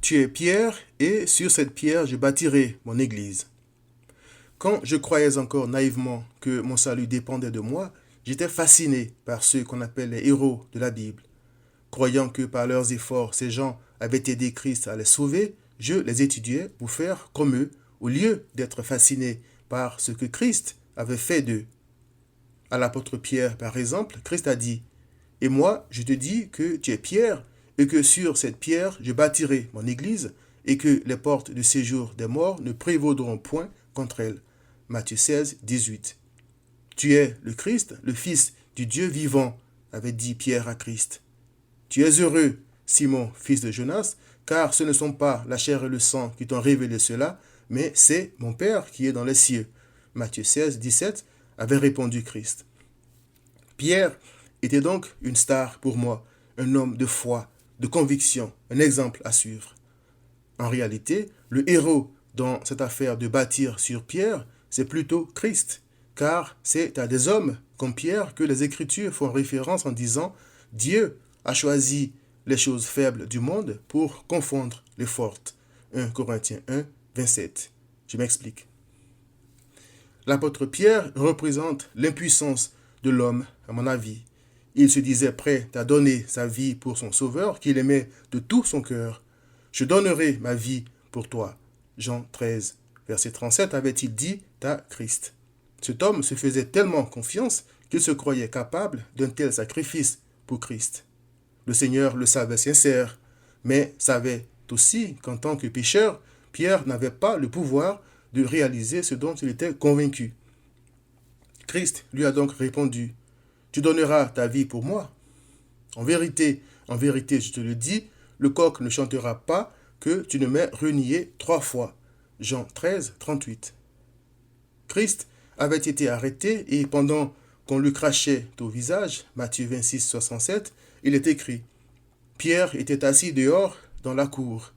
Tu es Pierre, et sur cette pierre je bâtirai mon église. Quand je croyais encore naïvement que mon salut dépendait de moi, j'étais fasciné par ceux qu'on appelle les héros de la Bible. Croyant que par leurs efforts, ces gens avaient aidé Christ à les sauver, je les étudiais pour faire comme eux, au lieu d'être fasciné par ce que Christ avait fait d'eux. À l'apôtre Pierre, par exemple, Christ a dit, « Et moi, je te dis que tu es Pierre, et que sur cette pierre, je bâtirai mon église, et que les portes du séjour des morts ne prévaudront point contre elle. » Matthieu 16, 18. « Tu es le Christ, le Fils du Dieu vivant, » avait dit Pierre à Christ. « Tu es heureux, Simon, fils de Jonas, car ce ne sont pas la chair et le sang qui t'ont révélé cela, mais c'est mon Père qui est dans les cieux. » Matthieu 16, 17, avait répondu Christ. Pierre était donc une star pour moi, un homme de foi, de conviction, un exemple à suivre. En réalité, le héros dans cette affaire de bâtir sur Pierre, c'est plutôt Christ, car c'est à des hommes comme Pierre que les Écritures font référence en disant « Dieu a choisi les choses faibles du monde pour confondre les fortes. » 1 Corinthiens 1, 27. Je m'explique. L'apôtre Pierre représente l'impuissance de l'homme, à mon avis. Il se disait prêt à donner sa vie pour son sauveur, qu'il aimait de tout son cœur. « Je donnerai ma vie pour toi. » Jean 13, verset 37, avait-il dit à Christ. Cet homme se faisait tellement confiance qu'il se croyait capable d'un tel sacrifice pour Christ. Le Seigneur le savait sincère, mais savait aussi qu'en tant que pécheur, Pierre n'avait pas le pouvoir de réaliser ce dont il était convaincu. Christ lui a donc répondu, « Tu donneras ta vie pour moi. En vérité, je te le dis, le coq ne chantera pas que tu ne m'aies renié 3 fois. » Jean 13, 38. Christ avait été arrêté et pendant qu'on lui crachait au visage, Matthieu 26, 67, il est écrit, « Pierre était assis dehors dans la cour.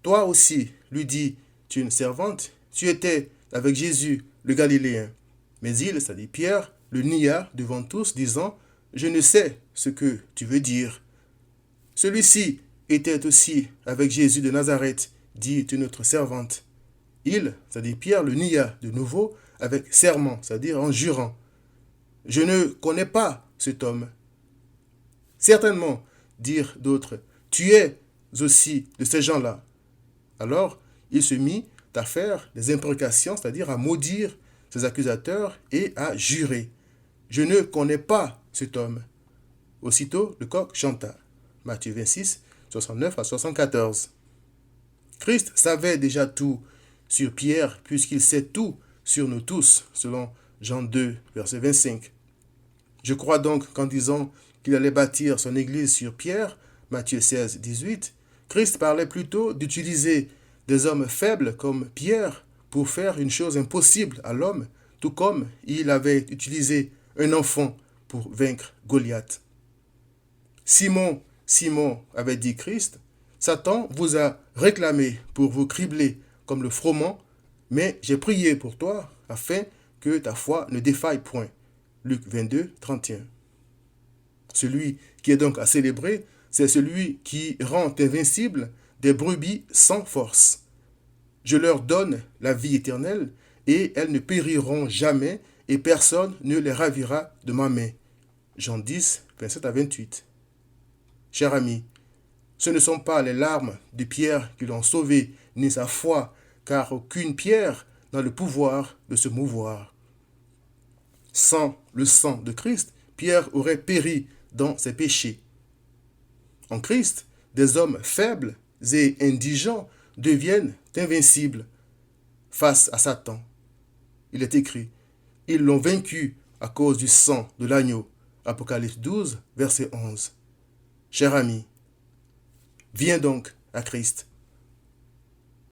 Toi aussi, lui dit une servante, tu étais avec Jésus, le Galiléen. » Mais il, c'est-à-dire Pierre, le nia devant tous, disant, « Je ne sais ce que tu veux dire. » Celui-ci était aussi avec Jésus de Nazareth, dit une autre servante. Il, c'est-à-dire Pierre, le nia de nouveau avec serment, c'est-à-dire en jurant. « Je ne connais pas cet homme. » Certainement, dirent d'autres, « Tu es aussi de ces gens-là. » Alors, il se mit à faire des imprécations, c'est-à-dire à maudire ses accusateurs et à jurer. « Je ne connais pas cet homme. » Aussitôt, le coq chanta. Matthieu 26, 69 à 74. Christ savait déjà tout sur Pierre, puisqu'il sait tout sur nous tous, selon Jean 2, verset 25. Je crois donc qu'en disant qu'il allait bâtir son église sur Pierre, Matthieu 16, 18, Christ parlait plutôt d'utiliser des hommes faibles comme Pierre pour faire une chose impossible à l'homme, tout comme il avait utilisé un enfant pour vaincre Goliath. Simon, Simon, avait dit Christ, Satan vous a réclamé pour vous cribler comme le froment, mais j'ai prié pour toi afin que ta foi ne défaille point. Luc 22, 31. Celui qui est donc à célébrer, c'est celui qui rend invincible des brebis sans force. Je leur donne la vie éternelle, et elles ne périront jamais, et personne ne les ravira de ma main. Jean 10, 27 à 28. Cher ami, ce ne sont pas les larmes de Pierre qui l'ont sauvé, ni sa foi, car aucune pierre n'a le pouvoir de se mouvoir. Sans le sang de Christ, Pierre aurait péri dans ses péchés. En Christ, des hommes faibles et indigents deviennent invincibles face à Satan. Il est écrit, ils l'ont vaincu à cause du sang de l'agneau. Apocalypse 12, verset 11. Cher ami, viens donc à Christ.